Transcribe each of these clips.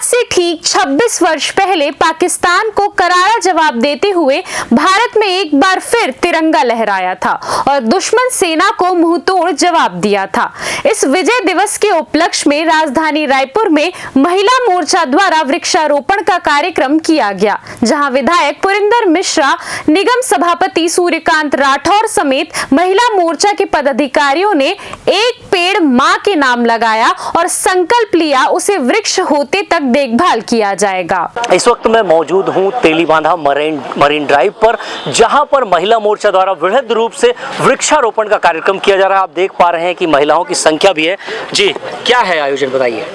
से ठीक 26 वर्ष पहले पाकिस्तान को करारा जवाब देते हुए भारत में एक बार फिर तिरंगा लहराया था और दुश्मन सेना को मुंहतोड़ जवाब दिया था। इस विजय दिवस के उपलक्ष्य में राजधानी रायपुर में महिला मोर्चा द्वारा वृक्षारोपण का कार्यक्रम किया गया, जहां विधायक पुरिंदर मिश्रा, निगम सभापति सूर्यकांत राठौर समेत महिला मोर्चा के पदाधिकारियों ने एक पेड़ मां के नाम लगाया और संकल्प लिया उसे वृक्ष होते तक देखभाल किया जाएगा। इस वक्त मैं मौजूद हूं तेलीबांधा मरीन ड्राइव पर, जहां पर महिला मोर्चा द्वारा वृहद रूप से वृक्षारोपण का कार्यक्रम किया जा रहा है। आप देख पा रहे हैं कि महिलाओं की संख्या भी है। जी, क्या है आयोजन, बताइए।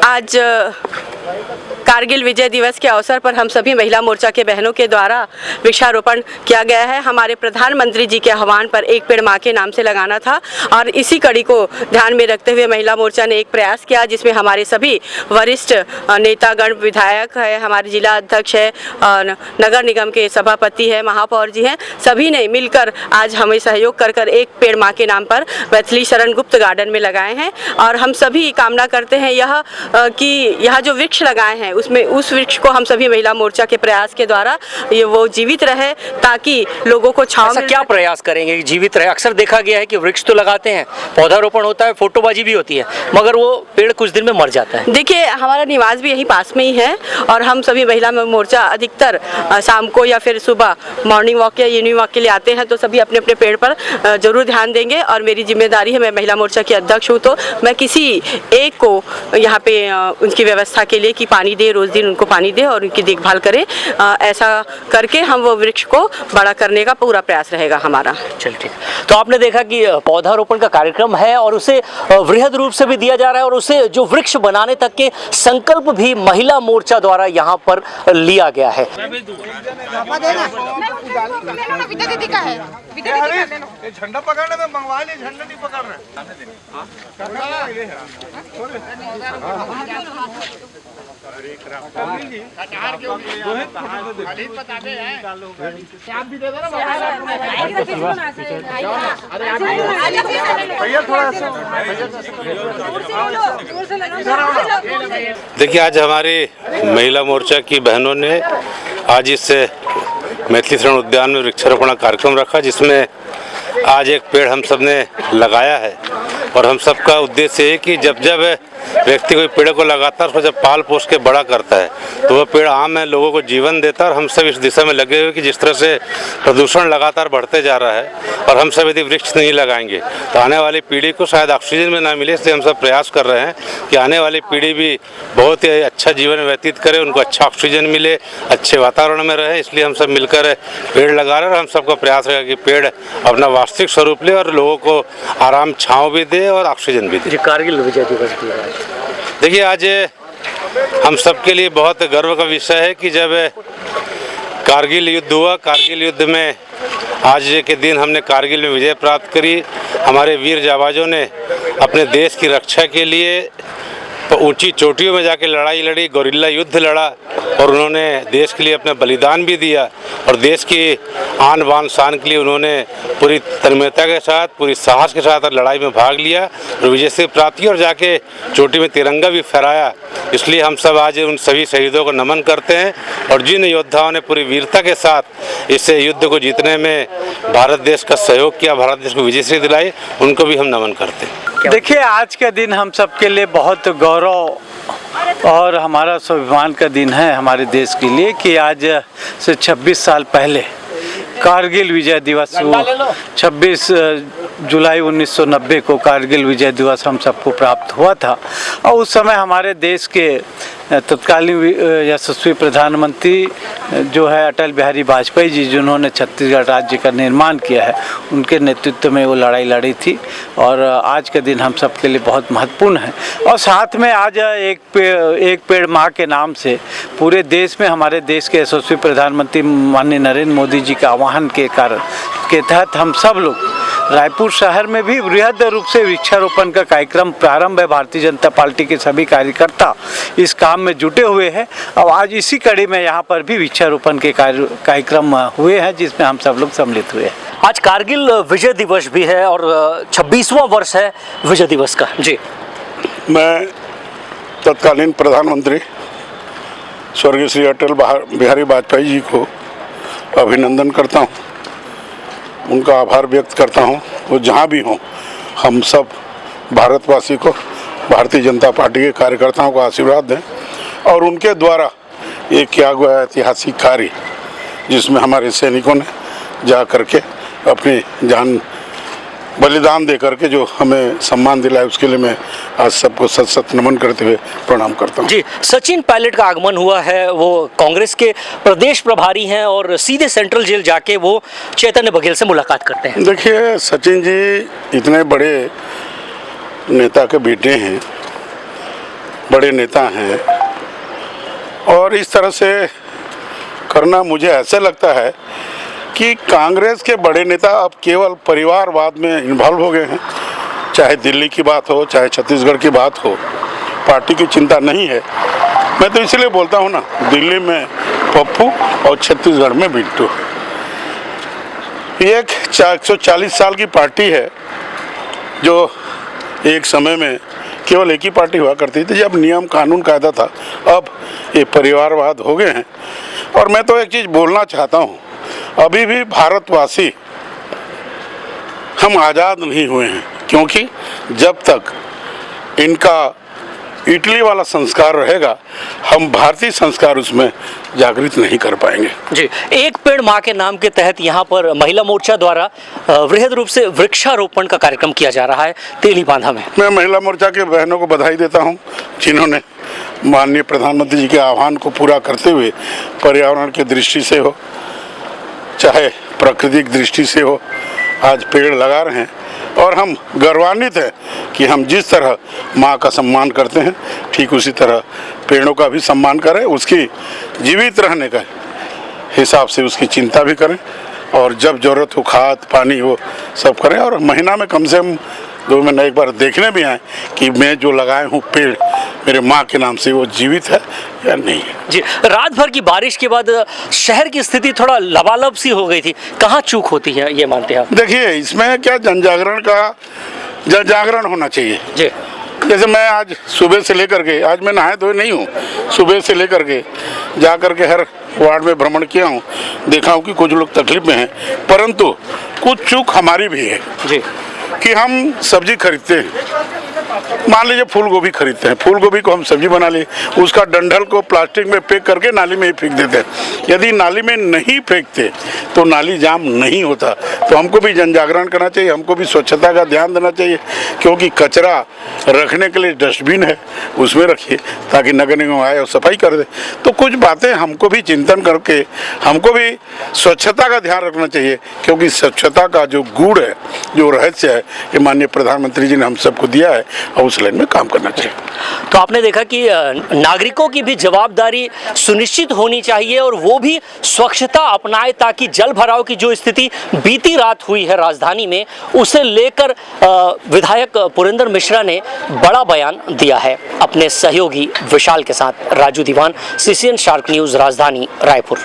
आज कारगिल विजय दिवस के अवसर पर हम सभी महिला मोर्चा के बहनों के द्वारा वृक्षारोपण किया गया है। हमारे प्रधानमंत्री जी के आह्वान पर एक पेड़ मां के नाम से लगाना था और इसी कड़ी को ध्यान में रखते हुए महिला मोर्चा ने एक प्रयास किया, जिसमें हमारे सभी वरिष्ठ नेतागण, विधायक है, हमारे जिला अध्यक्ष है और नगर निगम के सभापति है, महापौर जी हैं, सभी ने मिलकर आज हमें सहयोग कर एक पेड़ मां के नाम पर मैथिली शरण गुप्त गार्डन में लगाए हैं। और हम सभी कामना करते हैं कि यह जो वृक्ष लगाए हैं उसमें उस वृक्ष को हम सभी महिला मोर्चा के प्रयास के द्वारा ये वो जीवित रहे, ताकि लोगों को छांव मिले। क्या प्रयास करेंगे कि जीवित रहे? अक्सर देखा गया है कि वृक्ष तो लगाते हैं, पौधारोपण होता है, फोटोबाजी भी होती है, मगर वो पेड़ कुछ दिन में मर जाता है। देखिए, हमारा निवास भी यहीं पास में ही है और हम सभी महिला मोर्चा अधिकतर शाम को या फिर सुबह मॉर्निंग वॉक या इवनिंग वॉक के लिए आते हैं, तो सभी अपने अपने पेड़ पर जरूर ध्यान देंगे। और मेरी जिम्मेदारी है, मैं महिला मोर्चा की अध्यक्ष हूँ, तो मैं किसी एक को यहाँ पे उनकी व्यवस्था के लिए कि पानी दे, रोज दिन उनको पानी दे और उनकी देखभाल करें। ऐसा करके हम वो वृक्ष को बड़ा करने का पूरा प्रयास रहेगा हमारा। चल ठीक। तो आपने देखा कि पौधारोपण का कार्यक्रम है और उसे वृहद रूप से भी दिया जा रहा है और उसे जो वृक्ष बनाने तक के संकल्प भी महिला मोर्चा द्वारा यहाँ पर लिया गया है। झंडा पकड़ने में मंगवा ले, झंडा नहीं पकड़ रहे। देखिए, आज हमारी महिला मोर्चा की बहनों ने आज इस मैथिली शरण उद्यान में वृक्षारोपण का कार्यक्रम रखा, जिसमें आज एक पेड़ हम सब ने लगाया है। और हम सबका उद्देश्य है कि जब जब व्यक्ति कोई पेड़ को लगाता है, उसको जब पाल पोस के बड़ा करता है, तो वह पेड़ आम है, लोगों को जीवन देता है। और हम सब इस दिशा में लगे हुए कि जिस तरह से प्रदूषण लगातार बढ़ते जा रहा है और हम सब यदि वृक्ष नहीं लगाएंगे तो आने वाली पीढ़ी को शायद ऑक्सीजन में ना मिले। इसलिए हम सब प्रयास कर रहे हैं कि आने वाली पीढ़ी भी बहुत ही अच्छा जीवन व्यतीत करे, उनको अच्छा ऑक्सीजन मिले, अच्छे वातावरण में रहे। इसलिए हम सब मिलकर पेड़ लगा रहे हैं और हम सबका प्रयास रहेगा कि पेड़ अपना वास्तविक स्वरूप ले और लोगों को आराम, छाँव भी दे और ऑक्सीजन भी दे। कारगिल विजय दिवस भी है। देखिए, आज हम सबके लिए बहुत गर्व का विषय है कि जब कारगिल युद्ध हुआ, कारगिल युद्ध में आज के दिन हमने कारगिल में विजय प्राप्त करी। हमारे वीर जाबाजों ने अपने देश की रक्षा के लिए ऊंची चोटियों में जाके लड़ाई लड़ी, गोरिल्ला युद्ध लड़ा और उन्होंने देश के लिए अपना बलिदान भी दिया और देश की आन बान शान के लिए उन्होंने पूरी तन्मयता के साथ, पूरी साहस के साथ लड़ाई में भाग लिया और विजय से प्राप्त की और जाके चोटी में तिरंगा भी फहराया। इसलिए हम सब आज उन सभी शहीदों को नमन करते हैं और जिन योद्धाओं ने पूरी वीरता के साथ इस युद्ध को जीतने में भारत देश का सहयोग किया, भारत देश को विजयश्री दिलाई, उनको भी हम नमन करते हैं। देखिए, आज का दिन हम सब के लिए बहुत गौरव और हमारा स्वाभिमान का दिन है हमारे देश के लिए कि आज से 26 साल पहले कारगिल विजय दिवस 26 जुलाई 1990 को कारगिल विजय दिवस हम सबको प्राप्त हुआ था। और उस समय हमारे देश के तत्कालीन यशस्वी प्रधानमंत्री जो है अटल बिहारी वाजपेयी जी, जिन्होंने छत्तीसगढ़ राज्य का निर्माण किया है, उनके नेतृत्व में वो लड़ाई लड़ी थी। और आज का दिन हम सब के लिए बहुत महत्वपूर्ण है। और साथ में आज एक पेड़ माँ के नाम से पूरे देश में हमारे देश के यशस्वी प्रधानमंत्री माननीय नरेंद्र मोदी जी के आह्वान के तहत हम सब लोग रायपुर शहर में भी वृहद रूप से वृक्षारोपण का कार्यक्रम प्रारंभ है। भारतीय जनता पार्टी के सभी कार्यकर्ता इस काम में जुटे हुए हैं और आज इसी कड़ी में यहाँ पर भी वृक्षारोपण के कार्यक्रम हुए हैं, जिसमें हम सब लोग सम्मिलित हुए हैं। आज कारगिल विजय दिवस भी है और 26वां वर्ष है विजय दिवस का। जी, मैं तत्कालीन प्रधानमंत्री स्वर्गीय श्री अटल बिहारी वाजपेयी जी को अभिनंदन करता हूँ, उनका आभार व्यक्त करता हूँ। वो जहाँ भी हों, हम सब भारतवासी को, भारतीय जनता पार्टी के कार्यकर्ताओं को आशीर्वाद दें और उनके द्वारा ये किया हुआ ऐतिहासिक कार्य जिसमें हमारे सैनिकों ने जा करके अपनी जान बलिदान दे करके जो हमें सम्मान दिलाया, उसके लिए मैं आज सबको सत सत नमन करते हुए प्रणाम करता हूँ। जी, सचिन पायलट का आगमन हुआ है, वो कांग्रेस के प्रदेश प्रभारी हैं और सीधे सेंट्रल जेल जाके वो चैतन्य बघेल से मुलाकात करते हैं। देखिए, सचिन जी इतने बड़े नेता के बेटे हैं, बड़े नेता हैं, और इस तरह से करना मुझे ऐसा लगता है कि कांग्रेस के बड़े नेता अब केवल परिवारवाद में इन्वॉल्व हो गए हैं। चाहे दिल्ली की बात हो, चाहे छत्तीसगढ़ की बात हो, पार्टी की चिंता नहीं है। मैं तो इसलिए बोलता हूँ ना, दिल्ली में पप्पू और छत्तीसगढ़ में बिट्टू। ये एक 140 साल की पार्टी है जो एक समय में केवल एक ही पार्टी हुआ करती थी, जब नियम कानून कायदा था। अब ये परिवारवाद हो गए हैं। और मैं तो एक चीज़ बोलना चाहता हूँ, अभी भी भारतवासी हम आज़ाद नहीं हुए हैं, क्योंकि जब तक इनका इटली वाला संस्कार रहेगा, हम भारतीय संस्कार उसमें जागृत नहीं कर पाएंगे। जी, एक पेड़ माँ के नाम के तहत यहाँ पर महिला मोर्चा द्वारा वृहद रूप से वृक्षारोपण का कार्यक्रम किया जा रहा है तेलीबांधा में। मैं महिला मोर्चा के बहनों को बधाई देता हूँ, जिन्होंने माननीय प्रधानमंत्री जी के आह्वान को पूरा करते हुए पर्यावरण की दृष्टि से हो, चाहे प्राकृतिक दृष्टि से हो, आज पेड़ लगा रहे हैं। और हम गर्वान्वित हैं कि हम जिस तरह माँ का सम्मान करते हैं, ठीक उसी तरह पेड़ों का भी सम्मान करें, उसकी जीवित रहने का हिसाब से उसकी चिंता भी करें, और जब ज़रूरत हो खाद पानी हो सब करें। और महीना में कम से कम 2 महीने एक बार देखने भी आए कि मैं जो लगाए हूँ पेड़ मेरे माँ के नाम से, वो जीवित है या नहीं है। जी, रात भर की बारिश के बाद शहर की स्थिति थोड़ा लबालब सी हो गई थी, कहाँ चूक होती है ये मानते हैं आप? देखिए, इसमें क्या जागरण होना चाहिए। जी, जैसे मैं आज सुबह से लेकर के, आज मैं नहाए धोए नहीं हूँ, सुबह से लेकर के जा कर के हर वार्ड में भ्रमण किया हूँ, देखा हूँ कि कुछ लोग तकलीफ में हैं, परंतु कुछ चूक हमारी भी है जी, कि हम सब्जी खरीदते हैं। मान लीजिए फूल गोभी खरीदते हैं, फूल गोभी को हम सब्जी बना लिए, उसका डंठल को प्लास्टिक में पैक करके नाली में ही फेंक देते हैं। यदि नाली में नहीं फेंकते तो नाली जाम नहीं होता। तो हमको भी जन जागरण करना चाहिए, हमको भी स्वच्छता का ध्यान देना चाहिए, क्योंकि कचरा रखने के लिए डस्टबिन है, उसमें रखिए ताकि नगर निगम आए और सफाई कर दे। तो कुछ बातें हमको भी चिंतन करके हमको भी स्वच्छता का ध्यान रखना चाहिए, क्योंकि स्वच्छता का जो गुण है, जो रहस्य है, ये माननीय प्रधानमंत्री जी ने हम सबको दिया है और उस लाइन में काम करना चाहिए। तो आपने देखा कि नागरिकों की भी जवाबदारी सुनिश्चित होनी चाहिए और वो भी स्वच्छता अपनाए, ताकि जल भराव की जो स्थिति बीती रात हुई है राजधानी में, उसे लेकर विधायक पुरेंद्र मिश्रा ने बड़ा बयान दिया है। अपने सहयोगी विशाल के साथ राजू दीवान, CCN शार्क न्यूज़, राजधानी रायपुर।